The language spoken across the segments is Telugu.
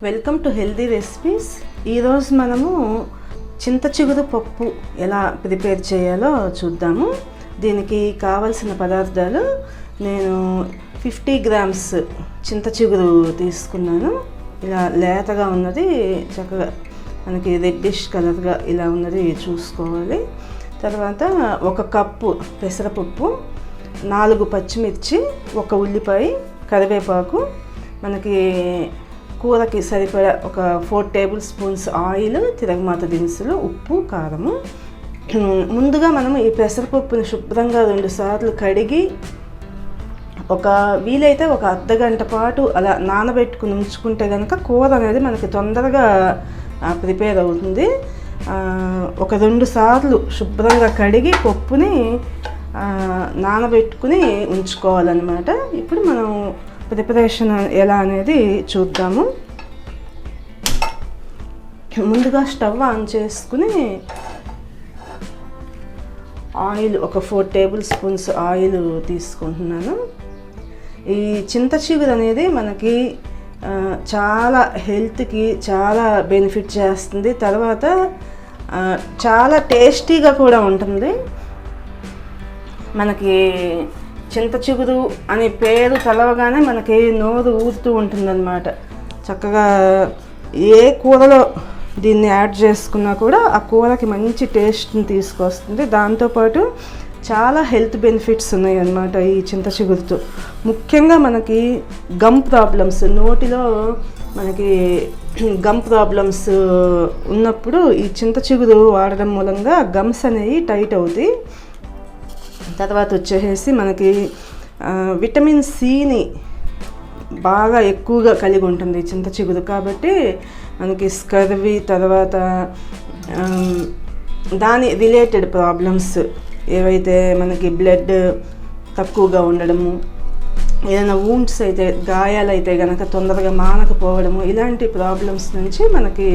Welcome to healthy recipes. ఈరోజు మనము చింత చిగురు పప్పు ఎలా ప్రిపేర్ చేయాలో చూద్దాము. దీనికి కావలసిన పదార్థాలు నేను 50 గ్రామ్స్ చింత చిగురు తీసుకున్నాను. ఇలా లేతగా ఉన్నది, చక్కగా మనకి రెడ్డిష్ కలర్గా ఇలా ఉన్నది చూసుకోవాలి. తర్వాత 1 కప్పు పెసరపప్పు, 4 పచ్చిమిర్చి, 1 ఉల్లిపాయ, కరివేపాకు, మనకి కూరకి సరిపడా ఒక 4 టేబుల్ స్పూన్స్ ఆయిల్, తిరగమాత దినుసులు, ఉప్పు, కారము. ముందుగా మనము ఈ పెసరపప్పుని శుభ్రంగా 2 సార్లు కడిగి వీలైతే ఒక అర్ధగంట పాటు అలా నానబెట్టుకుని ఉంచుకుంటే కనుక కూర అనేది మనకి తొందరగా ప్రిపేర్ అవుతుంది. ఒక 2 సార్లు శుభ్రంగా కడిగి పప్పుని నానబెట్టుకుని ఉంచుకోవాలన్నమాట. ఇప్పుడు మనం ప్రిపరేషన్ ఎలా అనేది చూద్దాము. ముందుగా స్టవ్ ఆన్ చేసుకుని ఆయిల్, ఒక 4 టేబుల్ స్పూన్స్ ఆయిల్ తీసుకుంటున్నాను. ఈ చింత చిగురు అనేది మనకి చాలా హెల్త్కి చాలా బెనిఫిట్ చేస్తుంది. తర్వాత చాలా టేస్టీగా కూడా ఉంటుంది. మనకి చింత చిగురు అనే పేరు తెలవగానే మనకి నోరు ఊరుతూ ఉంటుందన్నమాట. చక్కగా ఏ కూరలో దీన్ని యాడ్ చేసుకున్నా కూడా ఆ కూరకి మంచి టేస్ట్ని తీసుకొస్తుంది. దాంతోపాటు చాలా హెల్త్ బెనిఫిట్స్ ఉన్నాయి అన్నమాట ఈ చింత చిగురుతో. ముఖ్యంగా మనకి గమ్ ప్రాబ్లమ్స్, నోటిలో మనకి గమ్ ప్రాబ్లమ్స్ ఉన్నప్పుడు ఈ చింత చిగురు వాడడం మూలంగా గమ్స్ అనేవి టైట్ అవుతాయి. తర్వాత వచ్చేసి మనకి విటమిన్ సిని బాగా ఎక్కువగా కలిగి ఉంటుంది చింత చిగురు. కాబట్టి మనకి స్కర్వీ, తర్వాత దాని రిలేటెడ్ ప్రాబ్లమ్స్ ఏవైతే మనకి బ్లడ్ తక్కువగా ఉండడము, ఏదైనా వూండ్స్ అయితే, గాయాలైతే కనుక తొందరగా మానకపోవడము, ఇలాంటి ప్రాబ్లమ్స్ నుంచి మనకి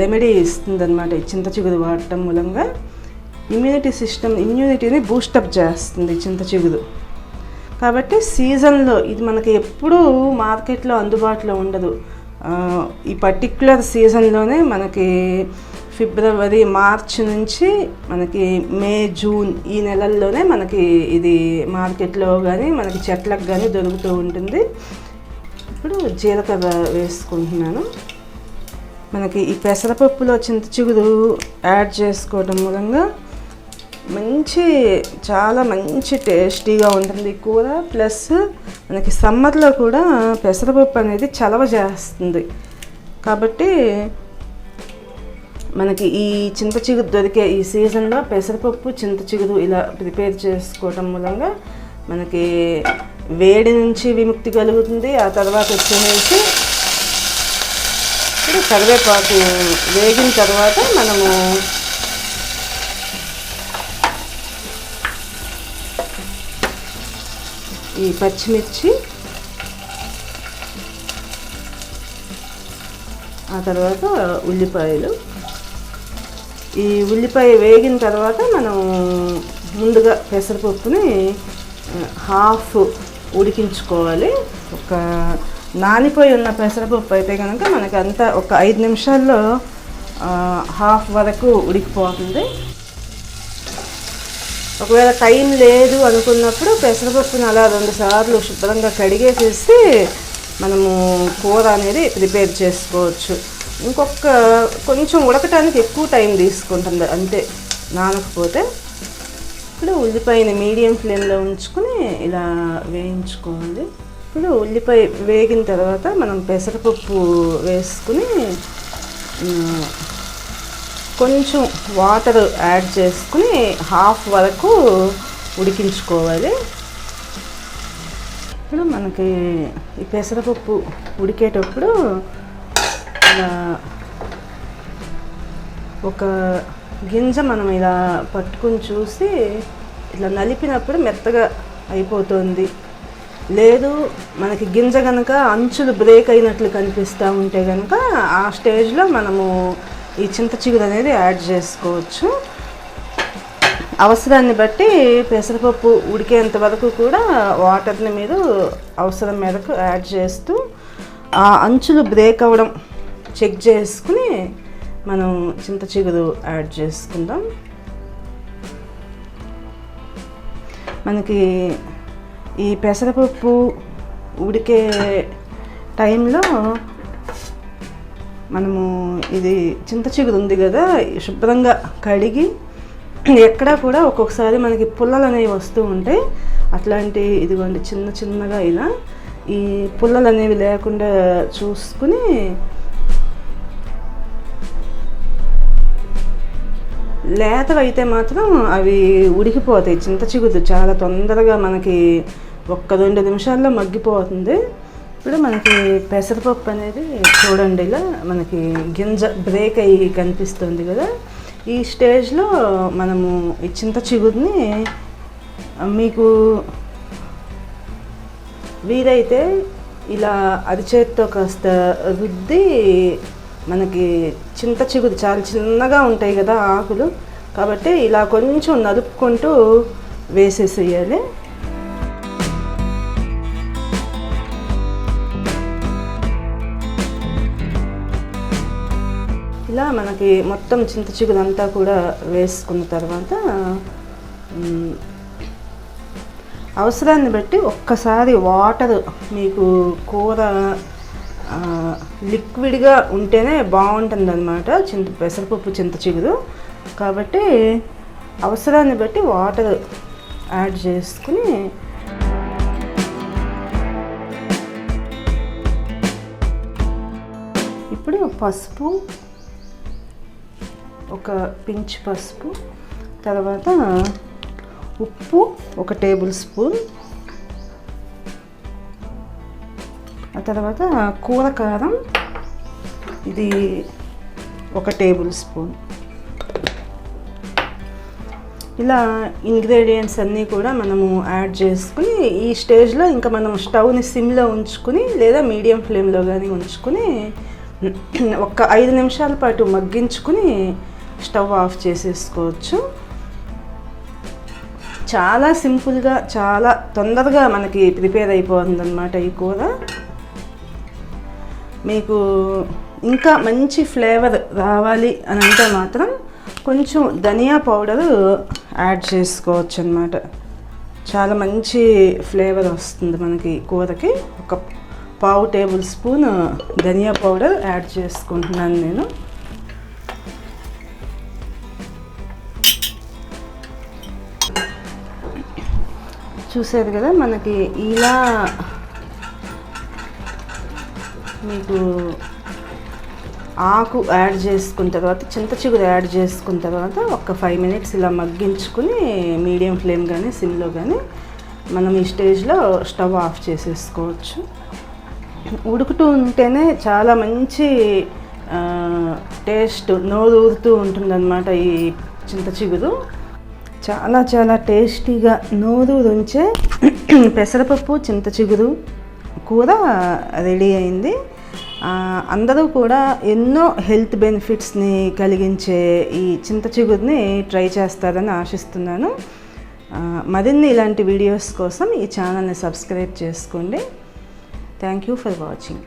రెమెడీ ఇస్తుందన్నమాట ఈ చింత చిగురు వాడటం మూలంగా. ఇమ్యూనిటీని బూస్టప్ చేస్తుంది చింత చిగురు. కాబట్టి సీజన్లో ఇది మనకి ఎప్పుడూ మార్కెట్లో అందుబాటులో ఉండదు. ఈ పర్టిక్యులర్ సీజన్లోనే మనకి ఫిబ్రవరి, మార్చ్ నుంచి మనకి మే, జూన్ ఈ నెలల్లోనే మనకి ఇది మార్కెట్లో కానీ మనకి చెట్లకు కానీ దొరుకుతూ ఉంటుంది. ఇప్పుడు జీలకర్ర వేసుకుంటున్నాను. మనకి ఈ పెసరపప్పులో చింత చిగురు యాడ్ చేసుకోవడం మూలంగా చాలా మంచి టేస్టీగా ఉంటుంది కూర. ప్లస్ మనకి సమ్మర్లో కూడా పెసరపప్పు అనేది చలవ చేస్తుంది. కాబట్టి మనకి ఈ చింత చిగురు దొరికే ఈ సీజన్లో పెసరపప్పు, చింత చిగురు ఇలా ప్రిపేర్ చేసుకోవటం మూలంగా మనకి వేడి నుంచి విముక్తి కలుగుతుంది. ఆ తర్వాత వచ్చేసి ఇప్పుడు కరివేపాకు వేగిన తర్వాత మనము ఈ పచ్చిమిర్చి, ఆ తర్వాత ఉల్లిపాయలు. ఈ ఉల్లిపాయ వేగిన తర్వాత మనం ముందుగా పెసరపప్పుని హాఫ్ ఉడికించుకోవాలి. ఒక నానిపోయి ఉన్న పెసరపప్పు అయితే కనుక మనకి అంతా ఒక 5 నిమిషాల్లో హాఫ్ వరకు ఉడికిపోతుంది. ఒకవేళ టైం లేదు అనుకున్నప్పుడు పెసరపప్పుని అలా 2 సార్లు శుభ్రంగా కడిగేసేసి మనము కూర అనేది ప్రిపేర్ చేసుకోవచ్చు. కొంచెం ఉడకటానికి ఎక్కువ టైం తీసుకుంటుంది అంతే, నానకపోతే. ఇప్పుడు ఉల్లిపాయని మీడియం ఫ్లేమ్లో ఉంచుకొని ఇలా వేయించుకోవాలి. ఇప్పుడు ఉల్లిపాయ వేగిన తర్వాత మనం పెసరపప్పు వేసుకుని కొంచెం వాటర్ యాడ్ చేసుకుని హాఫ్ వరకు ఉడికించుకోవాలి. ఇప్పుడు మనకి ఈ పెసరపప్పు ఉడికేటప్పుడు ఇలా ఒక గింజ మనం ఇలా పట్టుకుని చూసి ఇట్లా నలిపినప్పుడు మెత్తగా అయిపోతుంది. లేదు మనకి గింజ కనుక అంచులు బ్రేక్ అయినట్లు కనిపిస్తూ ఉంటే కనుక ఆ స్టేజ్లో మనము ఈ చింత చిగురు అనేది యాడ్ చేసుకోవచ్చు. అవసరాన్ని బట్టి పెసరపప్పు ఉడికేంత వరకు కూడా వాటర్ని మీరు అవసరం మేరకు యాడ్ చేస్తూ ఆ అంచులు బ్రేక్ అవ్వడం చెక్ చేసుకుని మనం చింత చిగురు యాడ్ చేసుకుందాం. మనకి ఈ పెసరపప్పు ఉడికే టైంలో మనము ఇది చింత చిగురు ఉంది కదా, శుభ్రంగా కడిగి, ఎక్కడా కూడా ఒక్కొక్కసారి మనకి పుల్లలు అనేవి వస్తూ ఉంటాయి. అట్లాంటి ఇదిగోండి చిన్న చిన్నగా ఇలా ఈ పుల్లలు అనేవి లేకుండా చూసుకుని లేతగా అయితే మాత్రం అవి ఉడికిపోతాయి. చింత చిగురు చాలా తొందరగా మనకి 1-2 నిమిషాల్లో మగ్గిపోతుంది. ఇప్పుడు మనకి పెసరపప్పు అనేది చూడండి ఇలా మనకి గింజ బ్రేక్ అయ్యి కనిపిస్తుంది కదా. ఈ స్టేజ్లో మనము ఈ చింత చిగురుని మీకు వీలైతే ఇలా అరిచేత్తో కాస్త రుద్ది, మనకి చింత చిగురు చాలా చిన్నగా ఉంటాయి కదా ఆకులు, కాబట్టి ఇలా కొంచెం నలుపుకుంటూ వేసేసేయాలి. ఇలా మనకి మొత్తం చింత చిగురు అంతా కూడా వేసుకున్న తర్వాత అవసరాన్ని బట్టి ఒక్కసారి వాటర్, మీకు కూర లిక్విడ్గా ఉంటేనే బాగుంటుంది అన్నమాట పెసరపప్పు చింత చిగురు. కాబట్టి అవసరాన్ని బట్టి వాటర్ యాడ్ చేసుకుని ఇప్పుడు పసుపు, ఒక పించ్ పసుపు, తర్వాత ఉప్పు 1 టేబుల్ స్పూన్, ఆ తర్వాత కూర కారం ఇది 1 టేబుల్ స్పూన్. ఇలా ఇంగ్రీడియంట్స్ అన్నీ కూడా మనము యాడ్ చేసుకుని ఈ స్టేజ్లో ఇంకా మనం స్టవ్ని సిమ్లో ఉంచుకుని లేదా మీడియం ఫ్లేమ్లో కానీ ఉంచుకుని ఒక 5 నిమిషాల పాటు మగ్గించుకుని స్టవ్ ఆఫ్ చేసేసుకోవచ్చు. చాలా సింపుల్గా, చాలా తొందరగా మనకి ప్రిపేర్ అయిపోతుంది అన్నమాట ఈ కూర. మీకు ఇంకా మంచి ఫ్లేవర్ రావాలి అని అంటే మాత్రం కొంచెం ధనియా పౌడరు యాడ్ చేసుకోవచ్చు అన్నమాట. చాలా మంచి ఫ్లేవర్ వస్తుంది మనకి కూరకి. ఒక 1/2 టేబుల్ స్పూన్ ధనియా పౌడర్ యాడ్ చేసుకుంటున్నాను నేను. చూసారు కదా, మనకి ఇలా మీకు ఆకు యాడ్ చేసుకున్న తర్వాత, చింత చిగురు యాడ్ చేసుకున్న తర్వాత ఒక 5 మినిట్స్ ఇలా మగ్గించుకుని మీడియం ఫ్లేమ్ కానీ సిమ్లో కానీ మనం ఈ స్టేజ్లో స్టవ్ ఆఫ్ చేసేసుకోవచ్చు. ఉడుకుతూ ఉంటేనే చాలా మంచి టేస్ట్ నోరు ఊరుతూ ఉంటుందన్నమాట ఈ చింత చిగురు. చాలా చాలా టేస్టీగా నోరు రుంచే పెసరపప్పు చింత చిగురు కూర రెడీ అయింది. అందరూ కూడా ఎన్నో హెల్త్ బెనిఫిట్స్ని కలిగించే ఈ చింత చిగురుని ట్రై చేస్తారని ఆశిస్తున్నాను. మరిన్ని ఇలాంటి వీడియోస్ కోసం ఈ ఛానల్ని సబ్స్క్రైబ్ చేసుకోండి. Thank you for watching.